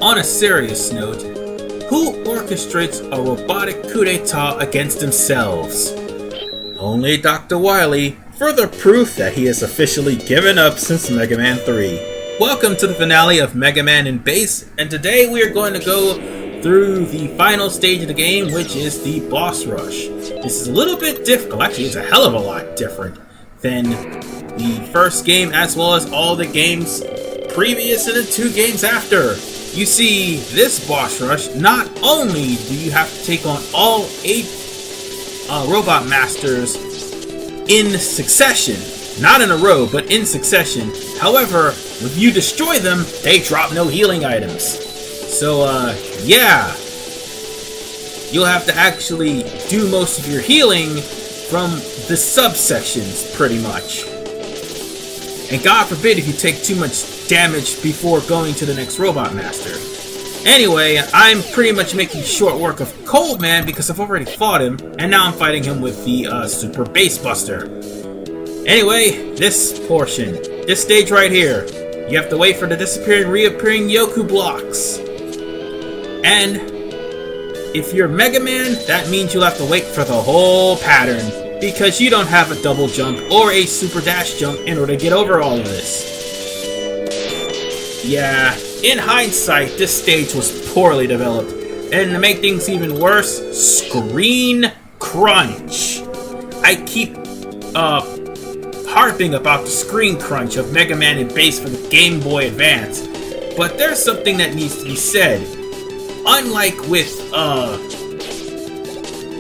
On a serious note, who orchestrates a robotic coup d'etat against themselves? Only Dr. Wily, further proof that he has officially given up since Mega Man 3. Welcome to the finale of Mega Man in Base, and today we are going to go through the final stage of the game, which is the boss rush. This is a little bit difficult, actually it's a hell of a lot different than the first game as well as all the games previous and the 2 games after. You see, this boss rush, not only do you have to take on all 8 robot masters in succession, not in a row, but in succession. However, when you destroy them, they drop no healing items. So, yeah, you'll have to actually do most of your healing from the subsections, pretty much. And God forbid if you take too much damage before going to the next robot master. Anyway, I'm pretty much making short work of Cold Man because I've already fought him, and now I'm fighting him with the Super Bass Buster. Anyway, this portion, this stage right here, you have to wait for the disappearing, reappearing Yoku blocks. And if you're Mega Man, that means you'll have to wait for the whole pattern, because you don't have a double jump or a super dash jump in order to get over all of this. Yeah, in hindsight, this stage was poorly developed, and to make things even worse, screen crunch. I keep harping about the screen crunch of Mega Man in Base for the Game Boy Advance, but there's something that needs to be said. Unlike with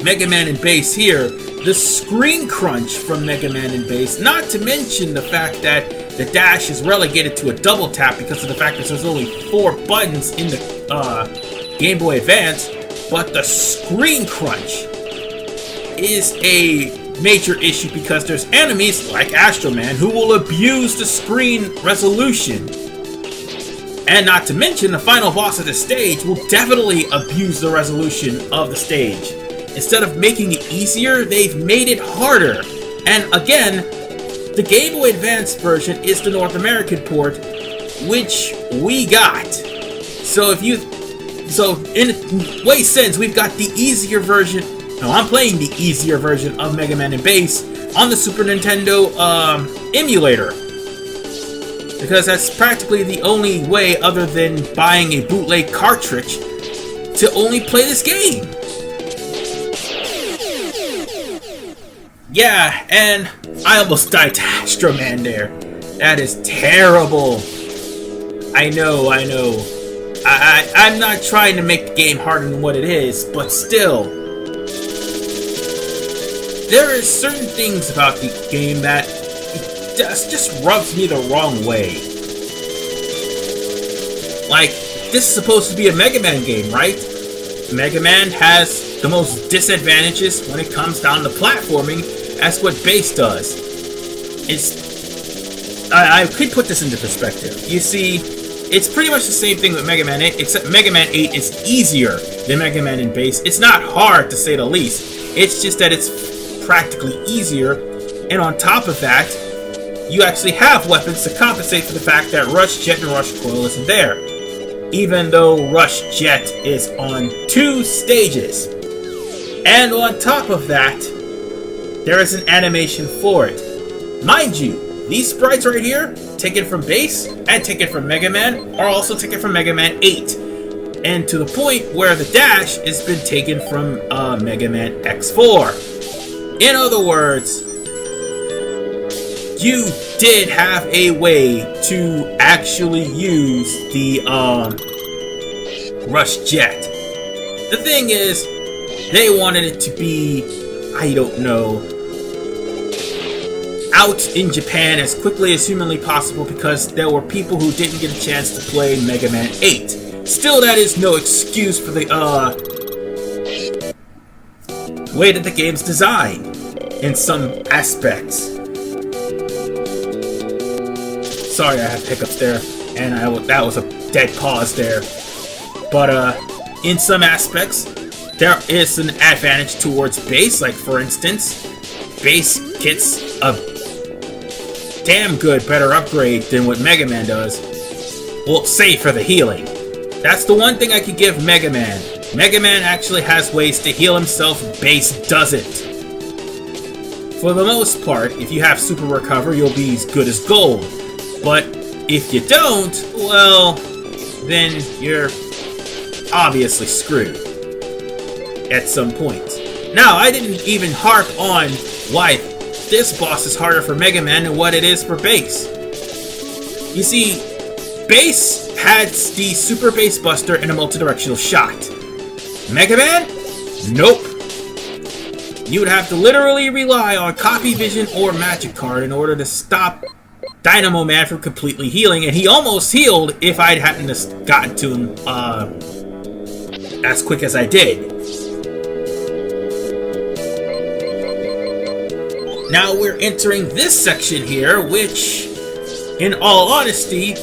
Mega Man in Base here, the screen crunch from Mega Man in Base, not to mention the fact that the dash is relegated to a double tap because of the fact that there's only 4 buttons in the Game Boy Advance, but the screen crunch is a major issue because there's enemies like Astro Man who will abuse the screen resolution. And not to mention, the final boss of the stage will definitely abuse the resolution of the stage. Instead of making it easier, they've made it harder. And again, the Game Boy Advance version is the North American port, which we got. So in a way sense, we've got the easier version. No, I'm playing the easier version of Mega Man in Base on the Super Nintendo emulator. Because that's practically the only way other than buying a bootleg cartridge to only play this game. Yeah, and I almost died to Astro Man there. That is terrible. I know. I'm not trying to make the game harder than what it is, but still. There are certain things about the game that just rubs me the wrong way. Like, this is supposed to be a Mega Man game, right? Mega Man has the most disadvantages when it comes down to platforming as what Base does. I could put this into perspective. You see, it's pretty much the same thing with Mega Man 8, except Mega Man 8 is easier than Mega Man in Base. It's not hard, to say the least. It's just that it's practically easier, and on top of that, you actually have weapons to compensate for the fact that Rush Jet and Rush Coil isn't there. Even though Rush Jet is on 2 stages. And on top of that, there is an animation for it. Mind you, these sprites right here, taken from Base and taken from Mega Man, are also taken from Mega Man 8. And to the point where the dash has been taken from Mega Man X4. In other words, you did have a way to actually use the Rush Jet. The thing is, they wanted it to be, I don't know, out in Japan as quickly as humanly possible because there were people who didn't get a chance to play Mega Man 8. Still, that is no excuse for the way that the game's designed in some aspects. Sorry, I had hiccups there, and that was a dead pause there. But in some aspects, there is an advantage towards Base. Like for instance, Base gets a damn good better upgrade than what Mega Man does. Well, save for the healing. That's the one thing I could give Mega Man. Mega Man actually has ways to heal himself, Bass doesn't. For the most part, if you have Super Recover, you'll be as good as gold. But if you don't, well, then you're obviously screwed at some point. Now, I didn't even harp on why this boss is harder for Mega Man than what it is for Bass. You see, Bass had the Super Bass Buster and a multi-directional shot. Mega Man? Nope. You would have to literally rely on Copy Vision or Magic Card in order to stop Dynamo Man from completely healing, and he almost healed if I hadn't gotten to him as quick as I did. Now we're entering this section here, which, in all honesty,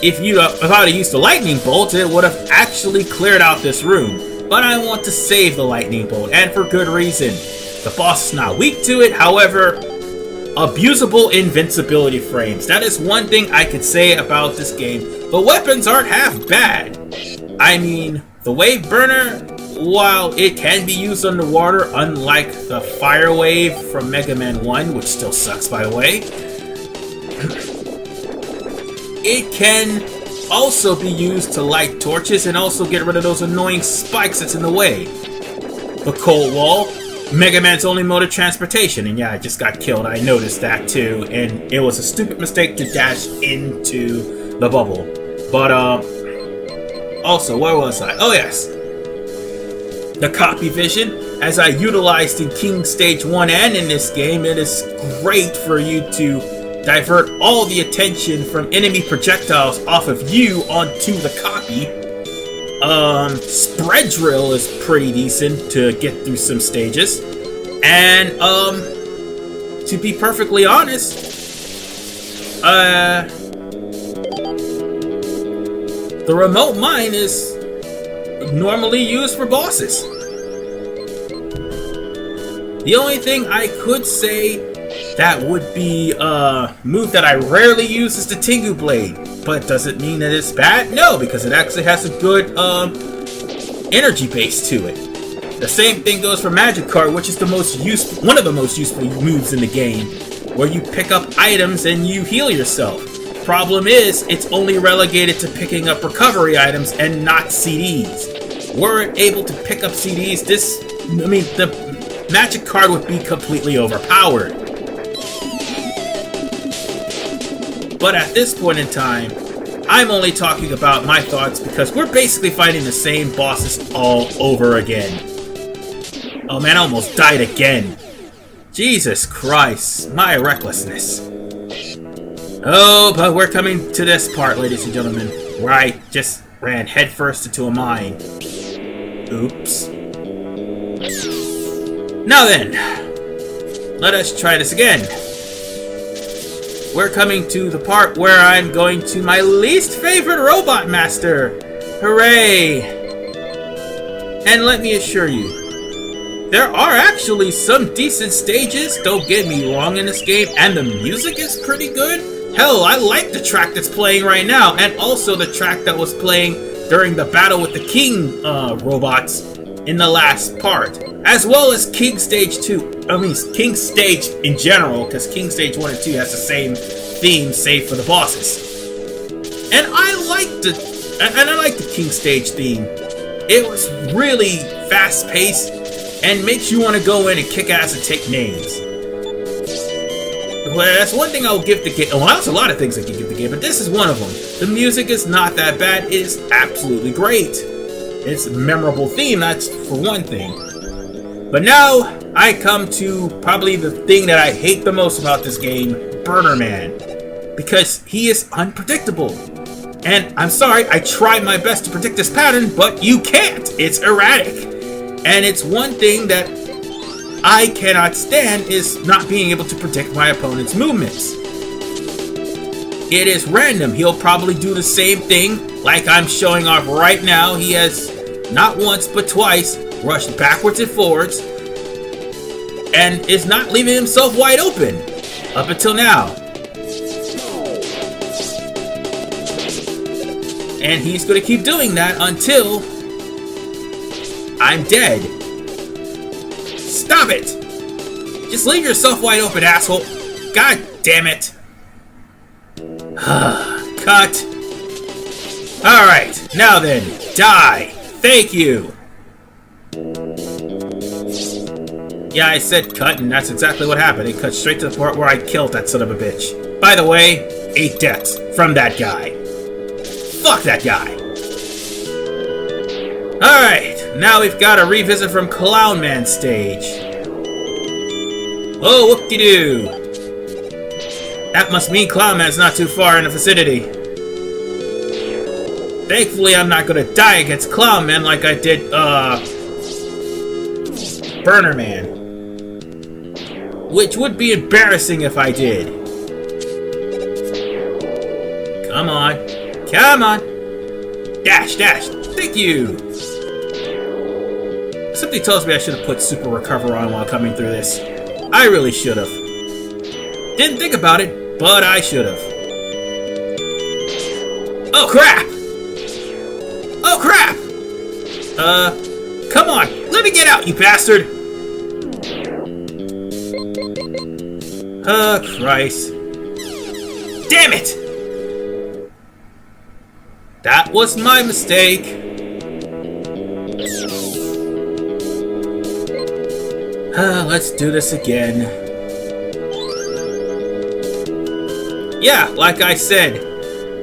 if I'd have used the Lightning Bolt, it would have actually cleared out this room. But I want to save the Lightning Bolt, and for good reason. The boss is not weak to it, however, abusable invincibility frames. That is one thing I could say about this game. The weapons aren't half bad. I mean, the Wave Burner, while it can be used underwater, unlike the Fire Wave from Mega Man 1, which still sucks by the way, it can also be used to light torches and also get rid of those annoying spikes that's in the way. The Cold Wall, Mega Man's only mode of transportation, and yeah, I just got killed. I noticed that too, and it was a stupid mistake to dash into the bubble. But also, where was I? Oh yes, the Copy Vision. As I utilized in King Stage 1 and in this game, it is great for you to divert all the attention from enemy projectiles off of you onto the copy. Spread Drill is pretty decent to get through some stages. And, to be perfectly honest, the Remote Mine is normally used for bosses. The only thing I could say that would be a move that I rarely use is the Tengu Blade. But does it mean that it's bad? No, because it actually has a good energy base to it. The same thing goes for Magic Card, which is one of the most useful moves in the game, where you pick up items and you heal yourself. Problem is, it's only relegated to picking up recovery items and not CDs. Were it able to pick up CDs, the Magic Card would be completely overpowered. But at this point in time, I'm only talking about my thoughts because we're basically fighting the same bosses all over again. Oh man, I almost died again. Jesus Christ, my recklessness. Oh, but we're coming to this part, ladies and gentlemen, where I just ran headfirst into a mine. Oops. Now then, let us try this again. We're coming to the part where I'm going to my least favorite Robot Master. Hooray! And let me assure you, there are actually some decent stages, don't get me wrong, in this game, and the music is pretty good. Hell, I like the track that's playing right now, and also the track that was playing during the battle with the King robots in the last part, as well as King Stage 2. I mean, King Stage in general, because King Stage 1 and 2 has the same theme, save for the bosses. And I like the King Stage theme. It was really fast-paced and makes you want to go in and kick ass and take names. Well, that's one thing I'll give the game. Well, that's a lot of things I can give the game, but this is one of them. The music is not that bad. It is absolutely great. It's a memorable theme, that's for one thing. But now, I come to probably the thing that I hate the most about this game, Burner Man. Because he is unpredictable. And I'm sorry, I tried my best to predict this pattern, but you can't! It's erratic. And it's one thing that I cannot stand is not being able to predict my opponent's movements. It is random. He'll probably do the same thing like I'm showing off right now. He has not once but twice rushed backwards and forwards and is not leaving himself wide open up until now. And he's gonna keep doing that until I'm dead. Stop it! Just leave yourself wide open, asshole. God damn it. Cut. Alright, now then, die. Thank you. Yeah, I said cut, and that's exactly what happened. It cut straight to the part where I killed that son of a bitch. By the way, 8 deaths from that guy. Fuck that guy. Alright, now we've got a revisit from Clown Man stage. Oh, whoop-de-doo. That must mean Clown Man's not too far in the vicinity. Thankfully, I'm not gonna die against Clown Man like I did, Burner Man. Which would be embarrassing if I did. Come on. Come on. Dash, dash. Thank you. Something tells me I should have put Super Recover on while coming through this. I really should have. Didn't think about it, but I should have. Oh, crap! Oh, crap! Come on. Let me get out, you bastard! Oh, Christ. Damn it! That was my mistake. Let's do this again. Yeah, like I said,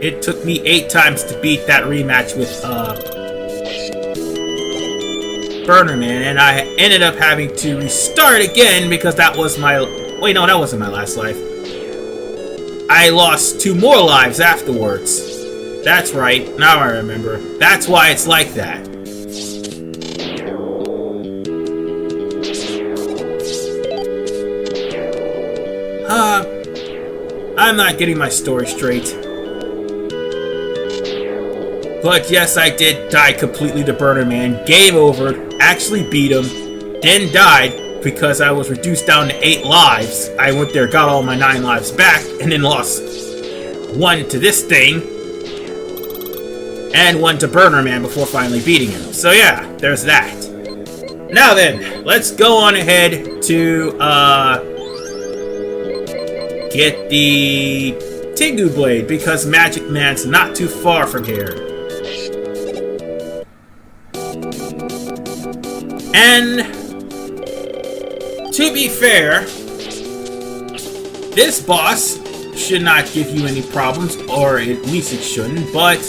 it took me 8 times to beat that rematch with, Burner Man, and I ended up having to restart again because that was my... Wait, no, that wasn't my last life. I lost 2 more lives afterwards. That's right, now I remember. That's why it's like that. I'm not getting my story straight. But yes, I did die completely to Burner Man. Game over. Actually beat him. Then died because I was reduced down to 8 lives. I went there, got all my 9 lives back, and then lost 1 to this thing. And 1 to Burner Man before finally beating him. So yeah, there's that. Now then, let's go on ahead to, get the Tengu Blade, because Magic Man's not too far from here. And to be fair, this boss should not give you any problems, or at least it shouldn't, but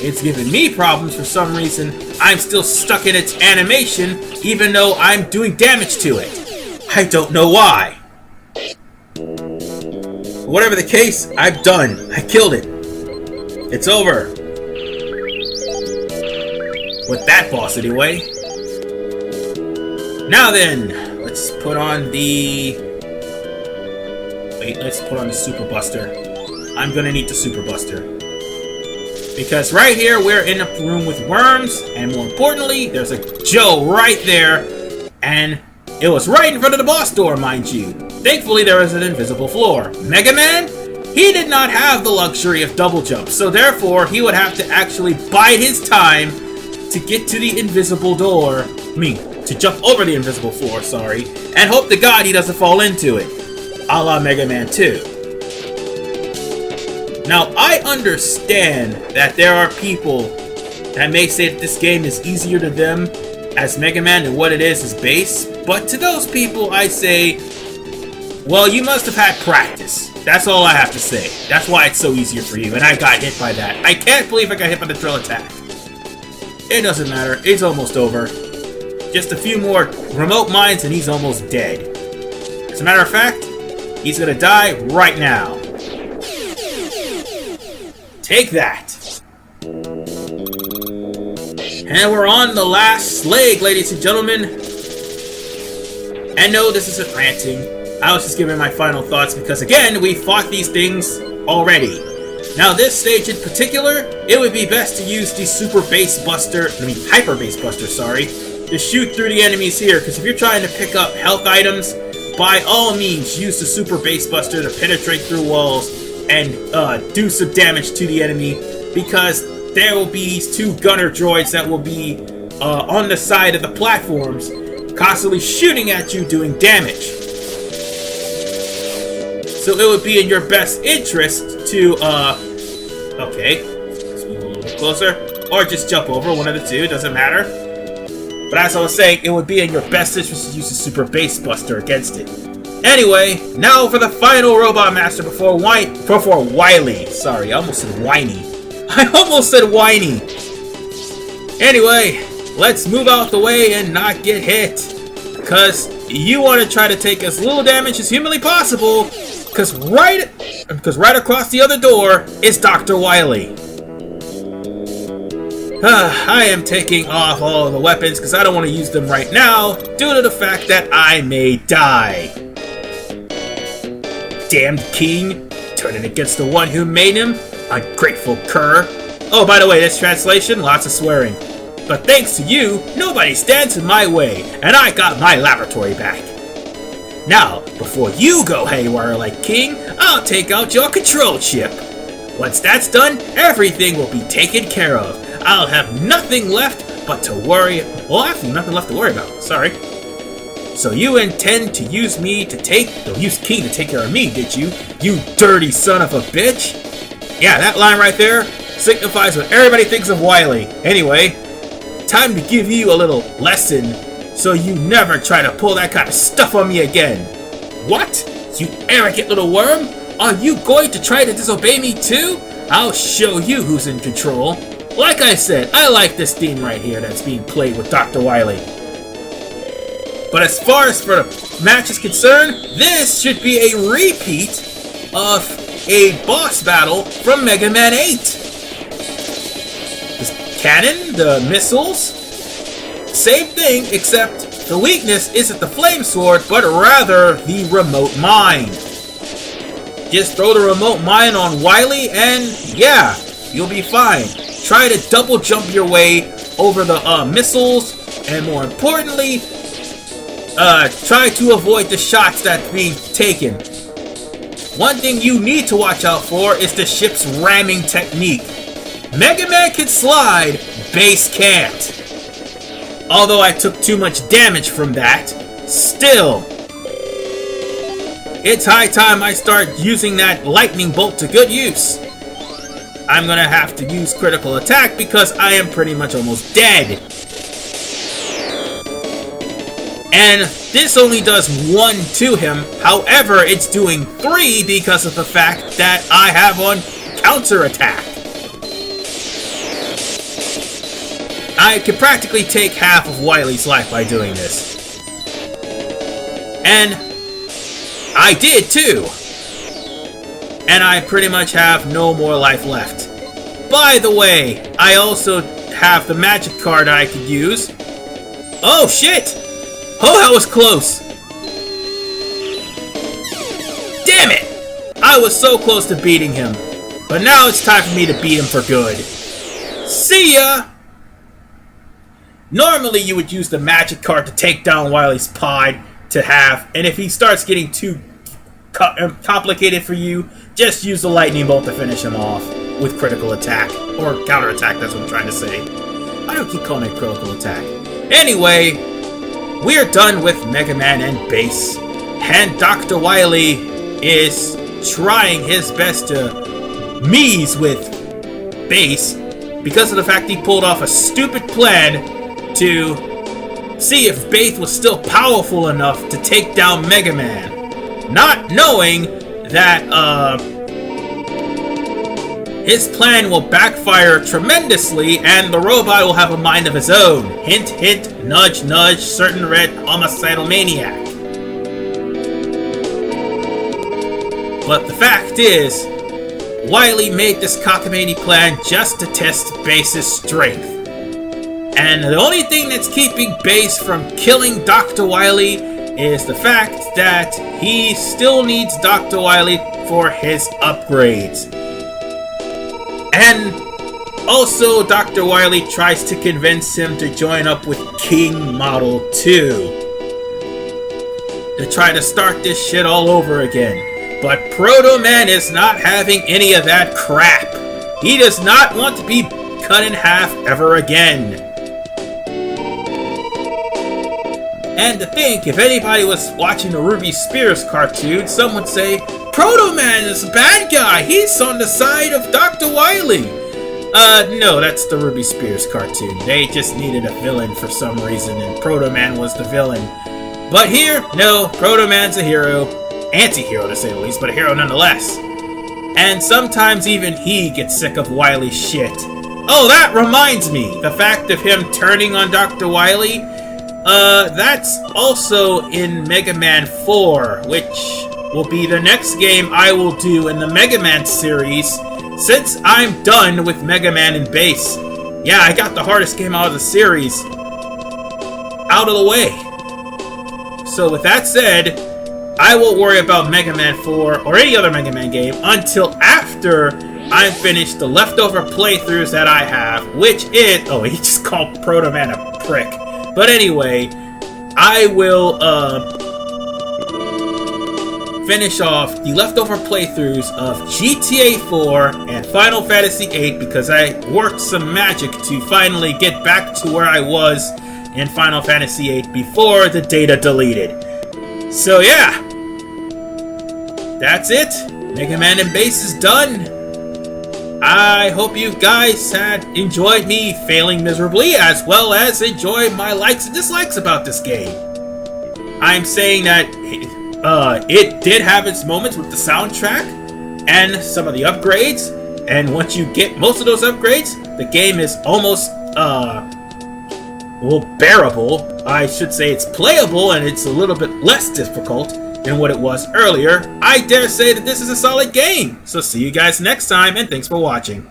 it's giving me problems for some reason. I'm still stuck in its animation, even though I'm doing damage to it. I don't know why. Whatever the case, I'm done. I killed it. It's over. With that boss, anyway. Now then, let's put on the... Wait, let's put on the Super Buster. I'm gonna need the Super Buster. Because right here, we're in a room with worms, and more importantly, there's a Joe right there, and it was right in front of the boss door, mind you. Thankfully, there was an invisible floor. Mega Man? He did not have the luxury of double jump, so therefore, he would have to actually bide his time to get to the invisible door. To jump over the invisible floor, sorry, and hope to God he doesn't fall into it, a la Mega Man 2. Now, I understand that there are people that may say that this game is easier to them as Mega Man than what it is base, but to those people, I say, well, you must have had practice. That's all I have to say. That's why it's so easier for you, and I got hit by that. I can't believe I got hit by the drill attack. It doesn't matter. It's almost over. Just a few more remote mines and he's almost dead. As a matter of fact, he's gonna die right now. Take that. And we're on the last leg, ladies and gentlemen. And no, this isn't ranting. I was just giving my final thoughts because, again, we fought these things already. Now, this stage in particular, it would be best to use the Hyper Base Buster, sorry, to shoot through the enemies here, because if you're trying to pick up health items, by all means, use the Super Base Buster to penetrate through walls and do some damage to the enemy, because there will be these two gunner droids that will be on the side of the platforms, constantly shooting at you, doing damage. So it would be in your best interest to, okay, let's move a little bit closer, or just jump over, one of the two, doesn't matter. But as I was saying, it would be in your best interest to use a Super Base Buster against it. Anyway, now for the final Robot Master before Wily. Sorry, I almost said whiny. I almost said whiny. Anyway, let's move out the way and not get hit. Because you want to try to take as little damage as humanly possible. Because right across the other door is Dr. Wily. I am taking off all of the weapons because I don't want to use them right now due to the fact that I may die. Damned king, turning against the one who made him, ungrateful cur. Oh, by the way, this translation, lots of swearing. But thanks to you, nobody stands in my way, and I got my laboratory back. Now, before you go haywire like king, I'll take out your control chip. Once that's done, everything will be taken care of. I'll have nothing left but to worry. Well, actually, nothing left to worry about. Sorry. So you intend to use king to take care of me, did you? You dirty son of a bitch. Yeah, that line right there signifies what everybody thinks of Wily. Anyway, time to give you a little lesson so you never try to pull that kind of stuff on me again. What? You arrogant little worm? Are you going to try to disobey me too? I'll show you who's in control. Like I said, I like this theme right here that's being played with Dr. Wily. But as far as for the match is concerned, this should be a repeat of a boss battle from Mega Man 8. The cannon, the missiles, same thing, except the weakness isn't the flame sword, but rather the remote mine. Just throw the remote mine on Wily and yeah, you'll be fine. Try to double jump your way over the missiles, and more importantly, try to avoid the shots that's being taken. One thing you need to watch out for is the ship's ramming technique. Mega Man can slide, Base can't. Although I took too much damage from that, still, it's high time I start using that lightning bolt to good use. I'm gonna have to use critical attack because I am pretty much almost dead. And this only does 1 to him, however it's doing 3 because of the fact that I have on counter attack. I could practically take half of Wily's life by doing this. And I did too. And I pretty much have no more life left. By the way, I also have the magic card I could use. Oh shit! Oh, that was close! Damn it! I was so close to beating him. But now it's time for me to beat him for good. See ya! Normally you would use the magic card to take down Wily's pod to have, and if he starts getting too complicated for you, just use the lightning bolt to finish him off with critical attack, or counter attack, that's what I'm trying to say. I don't keep calling it critical attack. Anyway, we're done with Mega Man and Base, and Dr. Wily is trying his best to meese with Base because of the fact he pulled off a stupid plan to see if Base was still powerful enough to take down Mega Man. Not knowing that, his plan will backfire tremendously and the robot will have a mind of his own. Hint, hint, nudge, nudge, certain red homicidal maniac. But the fact is, Wily made this cockamamie plan just to test Base's strength. And the only thing that's keeping Base from killing Dr. Wily is the fact that he still needs Dr. Wily for his upgrades. And also, Dr. Wily tries to convince him to join up with King Model 2 to try to start this shit all over again. But Proto Man is not having any of that crap. He does not want to be cut in half ever again. And to think, if anybody was watching the Ruby Spears cartoon, some would say, Proto Man is a bad guy, he's on the side of Dr. Wily. No, that's the Ruby Spears cartoon. They just needed a villain for some reason, and Proto Man was the villain. But here, no, Proto Man's a hero. Anti-hero to say the least, but a hero nonetheless. And sometimes even he gets sick of Wily's shit. Oh, that reminds me, the fact of him turning on Dr. Wily, that's also in Mega Man 4, which will be the next game I will do in the Mega Man series, since I'm done with Mega Man and Bass. Yeah, I got the hardest game out of the series out of the way. So with that said, I won't worry about Mega Man 4 or any other Mega Man game until after I finish the leftover playthroughs that I have, which is... Oh, he just called Proto Man a prick. But anyway, I will finish off the leftover playthroughs of GTA 4 and Final Fantasy 8 because I worked some magic to finally get back to where I was in Final Fantasy 8 before the data deleted. So yeah, that's it. Mega Man and Bass is done. I hope you guys had enjoyed me failing miserably, as well as enjoyed my likes and dislikes about this game. I'm saying that it did have its moments with the soundtrack and some of the upgrades, and once you get most of those upgrades, the game is almost, well, bearable. I should say it's playable, and it's a little bit less difficult than what it was earlier. I dare say that this is a solid game. So see you guys next time, and thanks for watching.